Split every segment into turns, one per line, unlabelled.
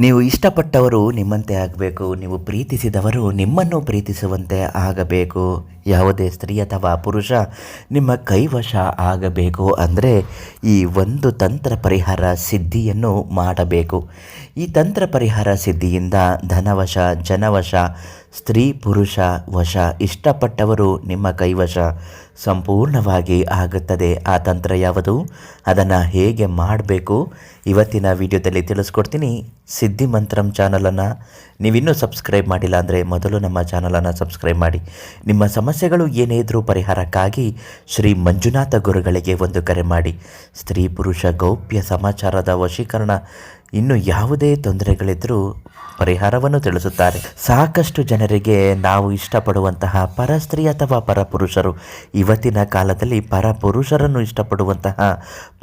ನೀವು ಇಷ್ಟಪಟ್ಟವರು ನಿಮ್ಮಂತೆ ಆಗಬೇಕು. ನೀವು ಪ್ರೀತಿಸಿದವರು ನಿಮ್ಮನ್ನು ಪ್ರೀತಿಸುವಂತೆ ಆಗಬೇಕು. ಯಾವುದೇ ಸ್ತ್ರೀ ಅಥವಾ ಪುರುಷ ನಿಮ್ಮ ಕೈವಶ ಆಗಬೇಕು ಅಂದರೆ ಈ ಒಂದು ತಂತ್ರ ಪರಿಹಾರ ಸಿದ್ಧಿಯನ್ನು ಮಾಡಬೇಕು. ಈ ತಂತ್ರ ಪರಿಹಾರ ಸಿದ್ಧಿಯಿಂದ ಧನವಶ, ಜನವಶ, ಸ್ತ್ರೀ ಪುರುಷ ವಶ, ಇಷ್ಟಪಟ್ಟವರು ನಿಮ್ಮ ಕೈವಶ ಸಂಪೂರ್ಣವಾಗಿ ಆಗುತ್ತದೆ. ಆ ತಂತ್ರ ಯಾವುದು, ಅದನ್ನು ಹೇಗೆ ಮಾಡಬೇಕು ಇವತ್ತಿನ ವಿಡಿಯೋದಲ್ಲಿ ತಿಳಿಸ್ಕೊಡ್ತೀನಿ. ಸಿದ್ಧಿ ಮಂತ್ರಂ ಚಾನಲನ್ನು ನೀವಿನ್ನೂ ಸಬ್ಸ್ಕ್ರೈಬ್ ಮಾಡಿಲ್ಲ ಅಂದರೆ ಮೊದಲು ನಮ್ಮ ಚಾನಲನ್ನು ಸಬ್ಸ್ಕ್ರೈಬ್ ಮಾಡಿ. ನಿಮ್ಮ ಸಮಸ್ಯೆಗಳು ಏನೇ ಇದ್ದರೂ ಪರಿಹಾರಕ್ಕಾಗಿ ಶ್ರೀ ಮಂಜುನಾಥ ಗುರುಗಳಿಗೆ ಒಂದು ಕರೆ ಮಾಡಿ. ಸ್ತ್ರೀ ಪುರುಷ ಗೌಪ್ಯ ಸಮಾಚಾರದ ವಶೀಕರಣ, ಇನ್ನು ಯಾವುದೇ ತೊಂದರೆಗಳಿದ್ದರೂ ಪರಿಹಾರವನ್ನು ತಿಳಿಸುತ್ತಾರೆ. ಸಾಕಷ್ಟು ಜನರಿಗೆ ನಾವು ಇಷ್ಟಪಡುವಂತಹ ಪರಸ್ತ್ರೀ ಅಥವಾ ಪರಪುರುಷರು, ಇವತ್ತಿನ ಕಾಲದಲ್ಲಿ ಪರಪುರುಷರನ್ನು ಇಷ್ಟಪಡುವಂತಹ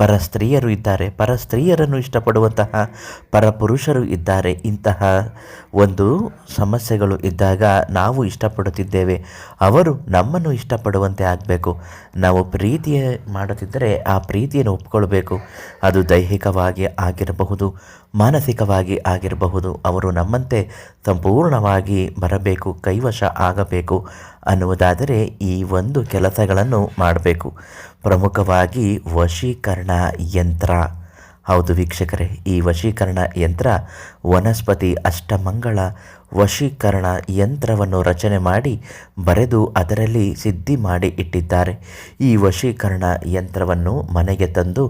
ಪರಸ್ತ್ರೀಯರು ಇದ್ದಾರೆ, ಪರಸ್ತ್ರೀಯರನ್ನು ಇಷ್ಟಪಡುವಂತಹ ಪರಪುರುಷರು ಇದ್ದಾರೆ. ಇಂತಹ ಒಂದು ಸಮಸ್ಯೆಗಳು ಇದ್ದಾಗ ನಾವು ಇಷ್ಟಪಡುತ್ತಿದ್ದೇವೆ, ಅವರು ನಮ್ಮನ್ನು ಇಷ್ಟಪಡುವಂತೆ ಆಗಬೇಕು. ನಾವು ಪ್ರೀತಿ ಮಾಡುತ್ತಿದ್ದರೆ ಆ ಪ್ರೀತಿಯನ್ನು ಒಪ್ಕೊಳ್ಬೇಕು. ಅದು ದೈಹಿಕವಾಗಿ ಆಗಿರಬಹುದು, ಮಾನಸಿಕವಾಗಿ ಆಗಿರಬಹುದು. ಅವರು ನಮ್ಮಂತೆ ಸಂಪೂರ್ಣವಾಗಿ ಬರಬೇಕು, ಕೈವಶ ಆಗಬೇಕು ಅನ್ನುವುದಾದರೆ ಈ ಒಂದು ಕೆಲಸಗಳನ್ನು ಮಾಡಬೇಕು. ಪ್ರಮುಖವಾಗಿ ವಶೀಕರಣ ಯಂತ್ರ. ಹೌದು ವೀಕ್ಷಕರೇ, ಈ ವಶೀಕರಣ ಯಂತ್ರ ವನಸ್ಪತಿ ಅಷ್ಟಮಂಗಳ ವಶೀಕರಣ ಯಂತ್ರವನ್ನು ರಚನೆ ಮಾಡಿ ಬರೆದು ಅದರಲ್ಲಿ ಸಿದ್ಧಿ ಮಾಡಿ ಇಟ್ಟಿದ್ದಾರೆ. ಈ ವಶೀಕರಣ ಯಂತ್ರವನ್ನು ಮನೆಗೆ ತಂದು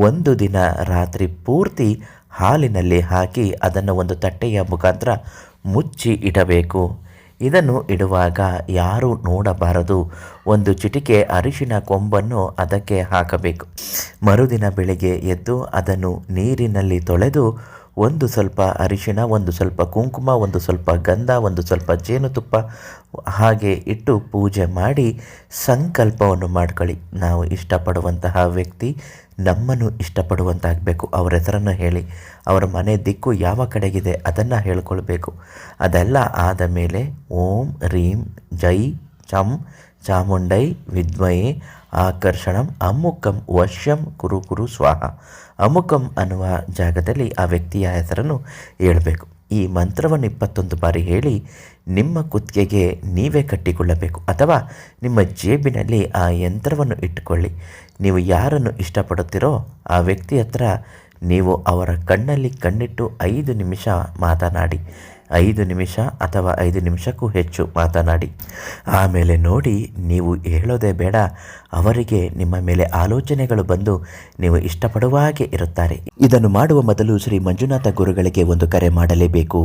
ಒಂದು ದಿನ ರಾತ್ರಿ ಪೂರ್ತಿ ಹಾಲಿನಲ್ಲಿ ಹಾಕಿ ಅದನ್ನು ಒಂದು ತಟ್ಟೆಯ ಮುಖಾಂತರ ಮುಚ್ಚಿ ಇಡಬೇಕು. ಇದನ್ನು ಇಡುವಾಗ ಯಾರೂ ನೋಡಬಾರದು. ಒಂದು ಚಿಟಿಕೆ ಅರಿಶಿನ ಕೊಂಬನ್ನು ಅದಕ್ಕೆ ಹಾಕಬೇಕು. ಮರುದಿನ ಬೆಳಗ್ಗೆ ಎದ್ದು ಅದನ್ನು ನೀರಿನಲ್ಲಿ ತೊಳೆದು ಒಂದು ಸ್ವಲ್ಪ ಅರಿಶಿನ, ಒಂದು ಸ್ವಲ್ಪ ಕುಂಕುಮ, ಒಂದು ಸ್ವಲ್ಪ ಗಂಧ, ಒಂದು ಸ್ವಲ್ಪ ಜೇನುತುಪ್ಪ ಹಾಗೆ ಇಟ್ಟು ಪೂಜೆ ಮಾಡಿ ಸಂಕಲ್ಪವನ್ನು ಮಾಡ್ಕೊಳ್ಳಿ. ನಾವು ಇಷ್ಟಪಡುವಂತಹ ವ್ಯಕ್ತಿ ನಮ್ಮನ್ನು ಇಷ್ಟಪಡುವಂತಾಗಬೇಕು. ಅವರ ಹೆಸರನ್ನು ಹೇಳಿ, ಅವರ ಮನೆ ದಿಕ್ಕು ಯಾವ ಕಡೆಗಿದೆ ಅದನ್ನು ಹೇಳ್ಕೊಳ್ಬೇಕು. ಅದೆಲ್ಲ ಆದ ಮೇಲೆ ಓಂ ರೀಂ ಜೈ ಚಂ ಚಾಮುಂಡೈ ವಿದ್ಮಯೇ ಆಕರ್ಷಣಂ ಅಮುಕಂ ವಶ್ಯಂ ಕುರು ಕುರು ಸ್ವಾಹ. ಅಮುಕಂ ಅನ್ನುವ ಜಾಗದಲ್ಲಿ ಆ ವ್ಯಕ್ತಿಯ ಹೆಸರನ್ನು ಹೇಳಬೇಕು. ಈ ಮಂತ್ರವನ್ನು 21 ಬಾರಿ ಹೇಳಿ ನಿಮ್ಮ ಕುತ್ತಿಗೆಗೆ ನೀವೇ ಕಟ್ಟಿಕೊಳ್ಳಬೇಕು ಅಥವಾ ನಿಮ್ಮ ಜೇಬಿನಲ್ಲಿ ಆ ಯಂತ್ರವನ್ನು ಇಟ್ಟುಕೊಳ್ಳಿ. ನೀವು ಯಾರನ್ನು ಇಷ್ಟಪಡುತ್ತೀರೋ ಆ ವ್ಯಕ್ತಿ ಹತ್ರ ನೀವು ಅವರ ಕಣ್ಣಲ್ಲಿ ಕಣ್ಣಿಟ್ಟು 5 ನಿಮಿಷ ಮಾತನಾಡಿ. 5 ನಿಮಿಷ ಅಥವಾ 5 ನಿಮಿಷಕ್ಕೂ ಹೆಚ್ಚು ಮಾತನಾಡಿ. ಆಮೇಲೆ ನೋಡಿ, ನೀವು ಹೇಳೋದೇ ಬೇಡ, ಅವರಿಗೆ ನಿಮ್ಮ ಮೇಲೆ ಆಲೋಚನೆಗಳು ಬಂದು ನೀವು ಇಷ್ಟಪಡುವ ಹಾಗೆ ಇರುತ್ತಾರೆ. ಇದನ್ನು ಮಾಡುವ ಮೊದಲು ಶ್ರೀ ಮಂಜುನಾಥ ಗುರುಗಳಿಗೆ ಒಂದು ಕರೆ ಮಾಡಲೇಬೇಕು.